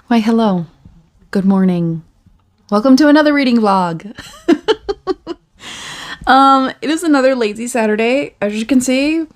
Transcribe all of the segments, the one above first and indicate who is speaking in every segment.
Speaker 1: Why, hello. Good morning. Welcome to another reading vlog. It is another lazy Saturday. As you can see,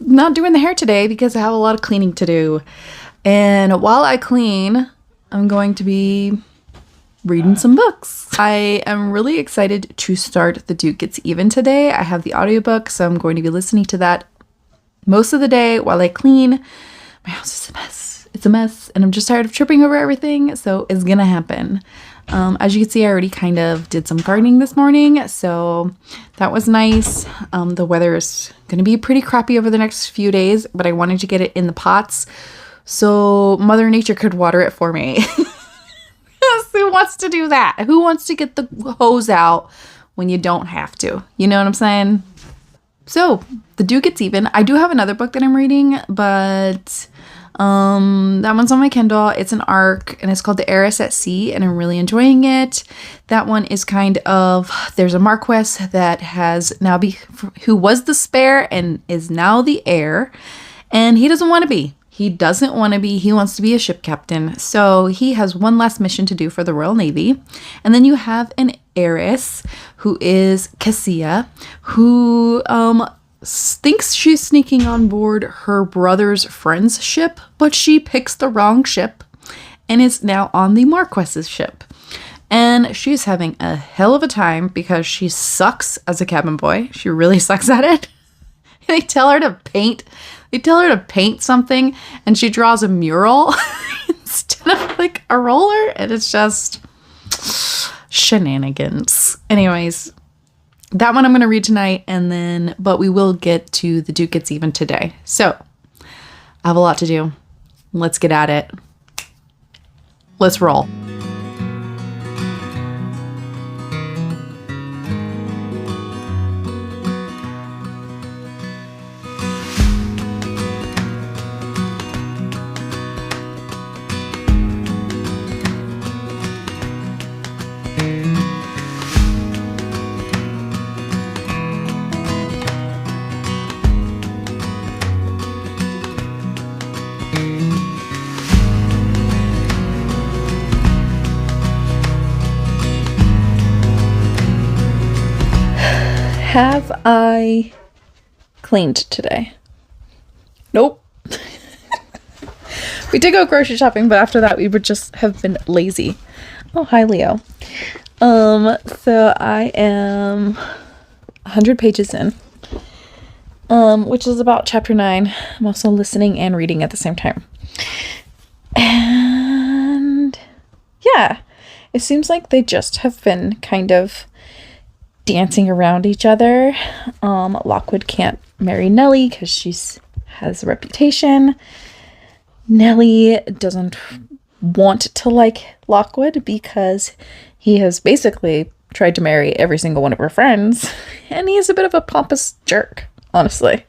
Speaker 1: not doing the hair today because I have a lot of cleaning to do. And while I clean, I'm going to be reading some books. I am really excited to start The Duke Gets Even today. I have the audiobook, so I'm going to be listening to that most of the day while I clean. My house is a mess. It's a mess, and I'm just tired of tripping over everything, so it's gonna happen. As you can see, I already kind of did some gardening this morning, so that was nice. The weather is gonna be pretty crappy over the next few days, but I wanted to get it in the pots so Mother Nature could water it for me. Who wants to do that? Who wants to get the hose out when you don't have to? You know what I'm saying? So, The Duke Gets Even. I do have another book that I'm reading, but that one's on my Kindle. It's an ARC, and it's called The Heiress at Sea, and I'm really enjoying it. That one is kind of, there's a Marquess that has now who was the spare and is now the heir, and he doesn't want to be. He doesn't want to be. He wants to be a ship captain. So he has one last mission to do for the Royal Navy. And then you have an heiress who is Cassia, who thinks she's sneaking on board her brother's friend's ship, but she picks the wrong ship and is now on the Marquess's ship. And she's having a hell of a time because she sucks as a cabin boy. She really sucks at it. They tell her to paint something, and she draws a mural instead of like a roller, and it's just shenanigans. Anyways, that one I'm going to read tonight, but we will get to The Duke Gets Even today. So, I have a lot to do. Let's get at it. Let's roll. Have I cleaned today? Nope. We did go grocery shopping, but after that we would just have been lazy. Oh, hi, Leo. So I am 100 pages in, which is about chapter 9. I'm also listening and reading at the same time. And yeah, it seems like they just have been kind of dancing around each other. Lockwood can't marry Nellie because she has a reputation. Nellie doesn't want to like Lockwood because he has basically tried to marry every single one of her friends, and he is a bit of a pompous jerk, honestly.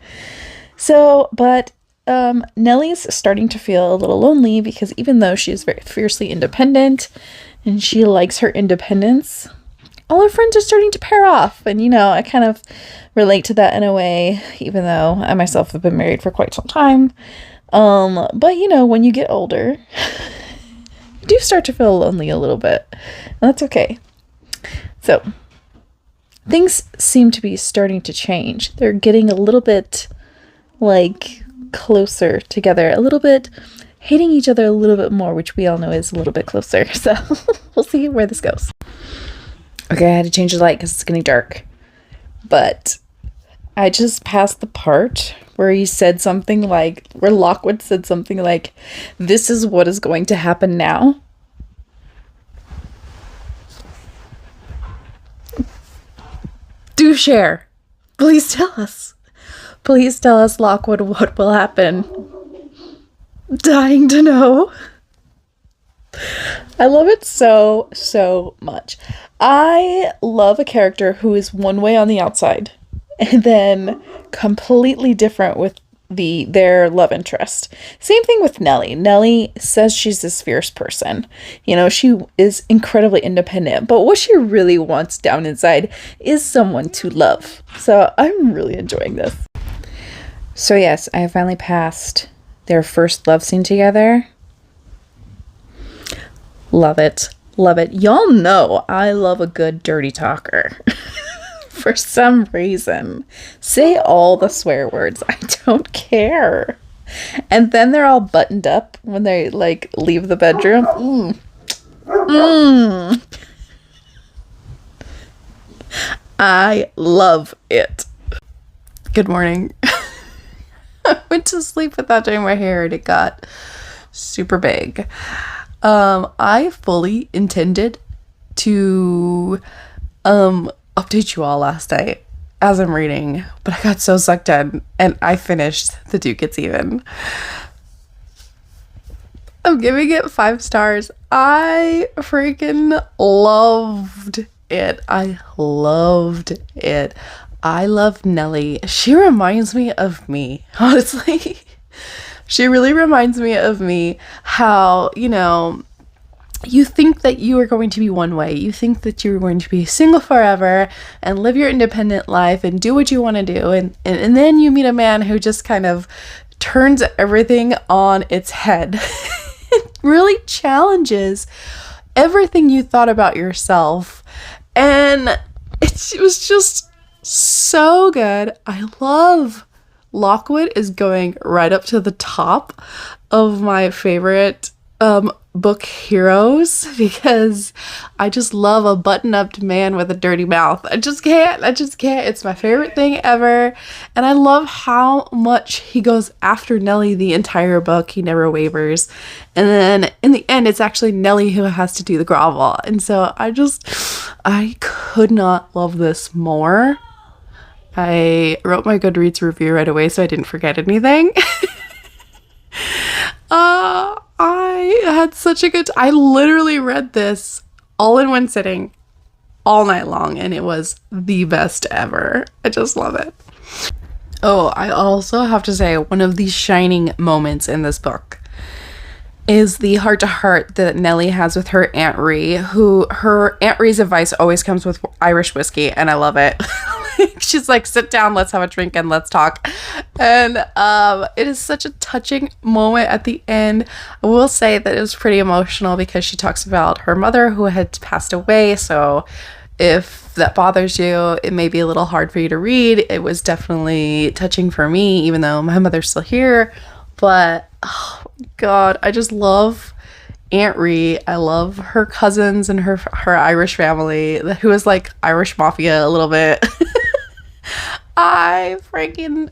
Speaker 1: So, but Nellie's starting to feel a little lonely because even though she is very fiercely independent and she likes her independence, all her friends are starting to pair off. And, I kind of relate to that in a way, even though I myself have been married for quite some time. But, when you get older, you do start to feel lonely a little bit. And that's okay. So, things seem to be starting to change. They're getting a little bit, closer together. A little bit hating each other a little bit more, which we all know is a little bit closer. So, we'll see where this goes. Okay, I had to change the light because it's getting dark. But I just passed the part where where Lockwood said something like, "This is what is going to happen now." Do share. Please tell us. Please tell us, Lockwood, what will happen. Dying to know. I love it so, so much. I love a character who is one way on the outside and then completely different with their love interest. Same thing with Nellie. Nellie says she's this fierce person. She is incredibly independent, but what she really wants down inside is someone to love. So I'm really enjoying this. So yes, I have finally passed their first love scene together. Love it. Love it. Y'all know I love a good dirty talker. For some reason. Say all the swear words. I don't care. And then they're all buttoned up when they like leave the bedroom. I love it. Good morning. I went to sleep without doing my hair and it got super big. I fully intended to update you all last night as I'm reading, but I got so sucked in and I finished The Duke It's Even. I'm giving it 5 stars. I freaking loved it. I loved it. I love Nellie. She reminds me of me, honestly. She really reminds me of me. How, you know, you think that you are going to be one way. You think that you're going to be single forever and live your independent life and do what you want to do. And then you meet a man who just kind of turns everything on its head. It really challenges everything you thought about yourself. And it was just so good. I love Lockwood is going right up to the top of my favorite book heroes because I just love a button-up man with a dirty mouth. I just can't. It's my favorite thing ever. And I love how much he goes after Nellie the entire book. He never wavers. And then in the end, it's actually Nellie who has to do the grovel. And so I could not love this more. I wrote my Goodreads review right away so I didn't forget anything. I had such a good I literally read this all in one sitting all night long and it was the best ever. I just love it. Oh, I also have to say one of the shining moments in this book is the heart-to-heart that Nellie has with her Aunt Ree, who her Aunt Ree's advice always comes with Irish whiskey, and I love it. She's like, sit down, let's have a drink and let's talk. And it is such a touching moment at the end. I will say that it was pretty emotional because she talks about her mother who had passed away. So if that bothers you, it may be a little hard for you to read. It was definitely touching for me, even though my mother's still here. But, oh God, I just love Aunt Ree. I love her cousins and her Irish family, who is like Irish mafia a little bit. I freaking...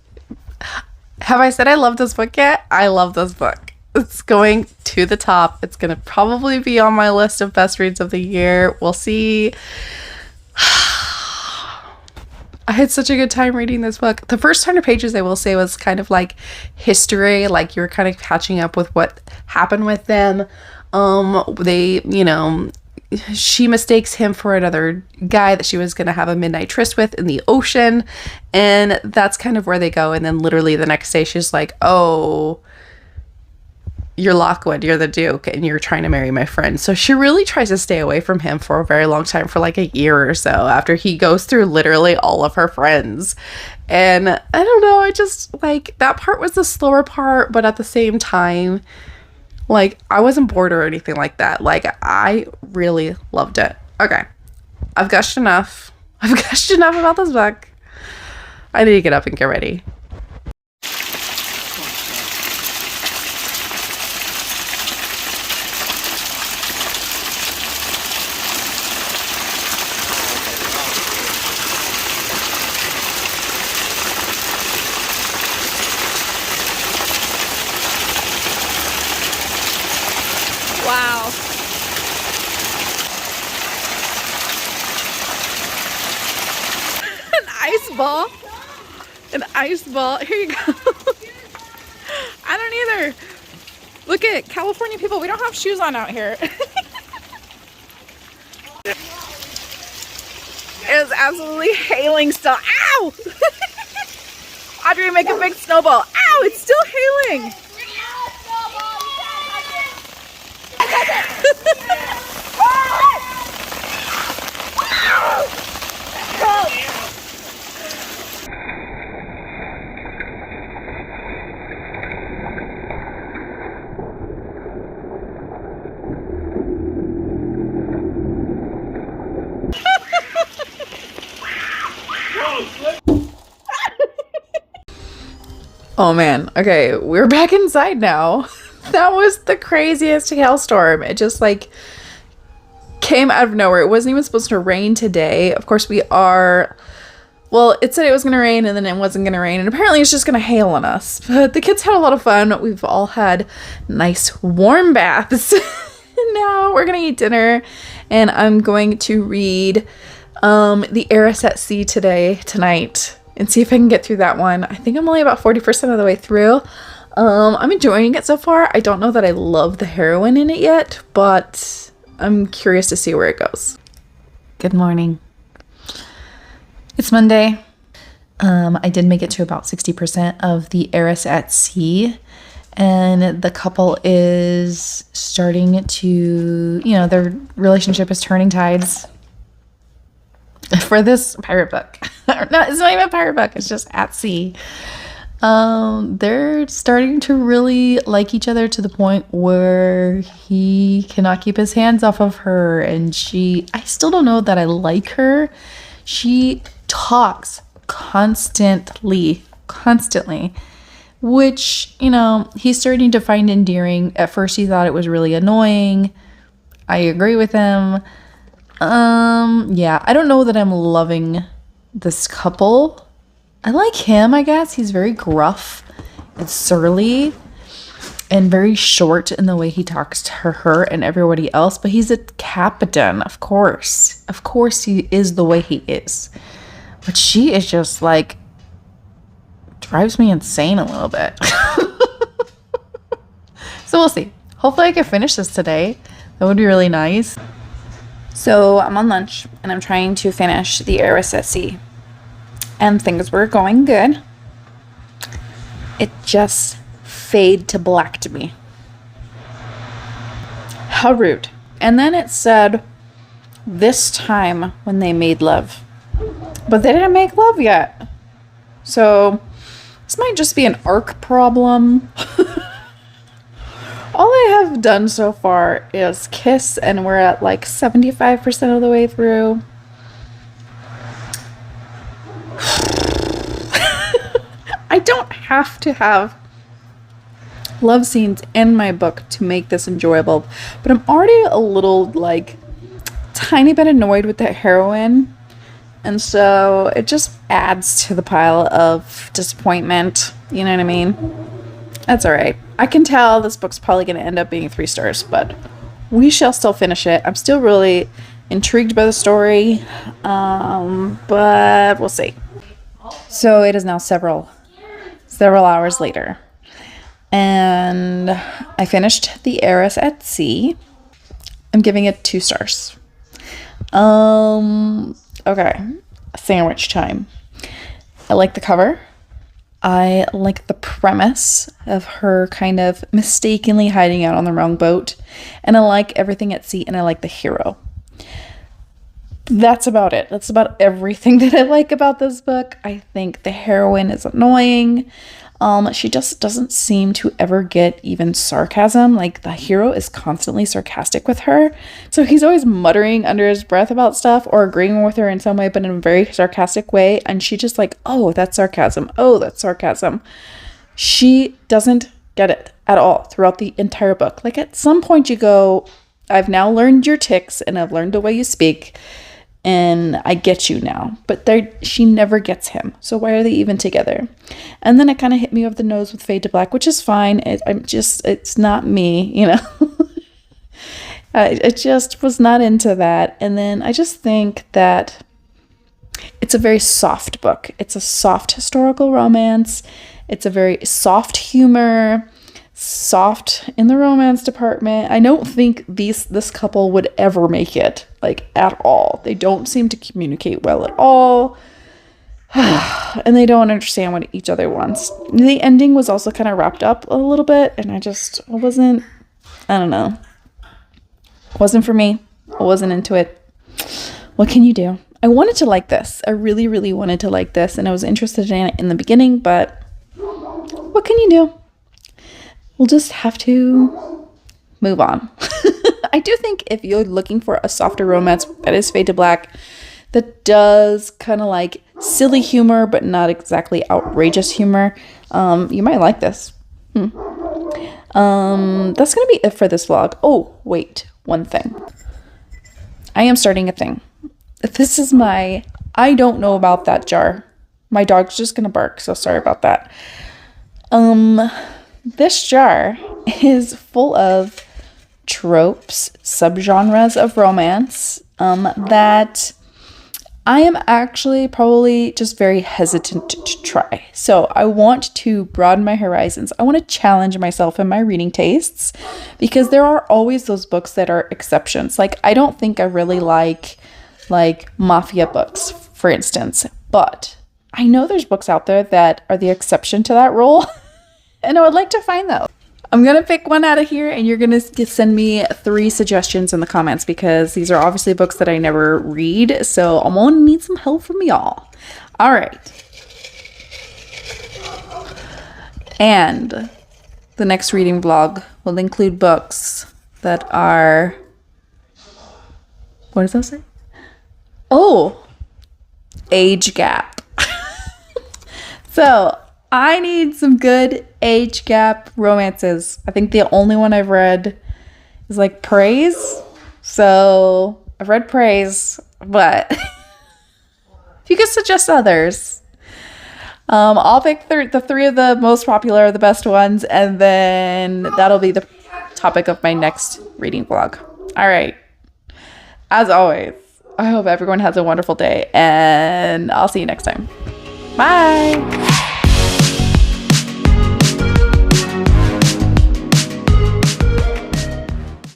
Speaker 1: Have I said I love this book yet? I love this book. It's going to the top. It's going to probably be on my list of best reads of the year. We'll see. I had such a good time reading this book. The first 100 pages, I will say, was kind of like history. Like, you're kind of catching up with what happened with them. They, you know, she mistakes him for another guy that she was going to have a midnight tryst with in the ocean. And that's kind of where they go. And then literally the next day, she's like, oh, you're Lockwood, you're the Duke, and you're trying to marry my friend. So she really tries to stay away from him for a very long time, for like a year or so, after he goes through literally all of her friends. And I don't know, I just, like, that part was the slower part, but at the same time, like, I wasn't bored or anything like that. Like, I really loved it. Okay, I've gushed enough. I've gushed enough about this book. I need to get up and get ready. Wow. An ice ball. An ice ball. Here you go. I don't either. Look at California people. We don't have shoes on out here. It is absolutely hailing still. Ow! Audrey, make a big snowball. Ow! It's still hailing. Oh man. Okay, we're back inside now. That was the craziest hailstorm. It just like came out of nowhere. It wasn't even supposed to rain today. Of course, well, it said it was going to rain and then it wasn't going to rain. And apparently it's just going to hail on us. But the kids had a lot of fun. We've all had nice warm baths. And now we're going to eat dinner. And I'm going to read the Heiress at Sea tonight. And see if I can get through that one. I think I'm only about 40% of the way through. I'm enjoying it so far. I don't know that I love the heroine in it yet. But I'm curious to see where it goes. Good morning. It's Monday. I did make it to about 60% of the Heiress at Sea, and the couple is starting to, their relationship is turning tides for this pirate book. No, it's not even a pirate book. It's just at sea. They're starting to really like each other to the point where he cannot keep his hands off of her, and I still don't know that I like her. She talks constantly, which, he's starting to find endearing. At first he thought it was really annoying. I agree with him. Yeah, I don't know that I'm loving this couple. I like him, I guess. He's very gruff and surly and very short in the way he talks to her and everybody else, but he's a captain, of course. Of course he is the way he is. But she is just like, drives me insane a little bit. So we'll see. Hopefully I can finish this today. That would be really nice. So I'm on lunch and I'm trying to finish the Heiress at Sea. And things were going good. It just fade to black to me. How rude. And then it said this time when they made love. But they didn't make love yet. So this might just be an arc problem. All I have done so far is kiss, and we're at like 75% of the way through. I don't have to have love scenes in my book to make this enjoyable, but I'm already a little like tiny bit annoyed with that heroine, and so it just adds to the pile of disappointment. You know what I mean? That's all right. I can tell this book's probably going to end up being 3 stars, but we shall still finish it. I'm still really intrigued by the story, but we'll see. So it is now several hours later, and I finished the Heiress at Sea. I'm giving it 2 stars. Okay, sandwich time. I like the cover. I like the premise of her kind of mistakenly hiding out on the wrong boat, and I like everything at sea, and I like the hero. That's about it. That's about everything that I like about this book. I think the heroine is annoying. She just doesn't seem to ever get even sarcasm. Like, the hero is constantly sarcastic with her. So he's always muttering under his breath about stuff or agreeing with her in some way, but in a very sarcastic way. And she just like, oh, that's sarcasm. Oh, that's sarcasm. She doesn't get it at all throughout the entire book. Like, at some point you go, I've now learned your tics and I've learned the way you speak, and I get you now. But she never gets him. So why are they even together? And then it kind of hit me over the nose with Fade to Black, which is fine. It's not me, you know. I just was not into that. And then I just think that it's a very soft book. It's a soft historical romance. It's a very soft humor, soft in the romance department. I don't think this couple would ever make it, like, at all. They don't seem to communicate well at all. And they don't understand what each other wants. The ending was also kind of wrapped up a little bit, and I don't know. It wasn't for me. I wasn't into it. What can you do? I wanted to like this. I really, really wanted to like this, and I was interested in it in the beginning, but what can you do? We'll just have to move on. I do think if you're looking for a softer romance that is Fade to Black, that does kind of like silly humor, but not exactly outrageous humor. You might like this. That's gonna be it for this vlog. Oh, wait, one thing. I am starting a thing. This is my I don't know about that jar. My dog's just gonna bark, so sorry about that. This jar is full of tropes, subgenres of romance, that I am actually probably just very hesitant to try. So I want to broaden my horizons. I want to challenge myself in my reading tastes, because there are always those books that are exceptions. Like, I don't think I really like mafia books, for instance, but I know there's books out there that are the exception to that rule, and I would like to find those. I'm going to pick one out of here, and you're going to send me 3 suggestions in the comments, because these are obviously books that I never read, so I'm going to need some help from y'all. All right. And the next reading vlog will include books that are... What does that say? Oh, age gap. So I need some good age gap romances. I think the only one I've read is like Praise. So I've read Praise, but if you could suggest others, I'll pick the 3 of the most popular, the best ones, and then that'll be the topic of my next reading vlog. All right. As always, I hope everyone has a wonderful day, and I'll see you next time. Bye.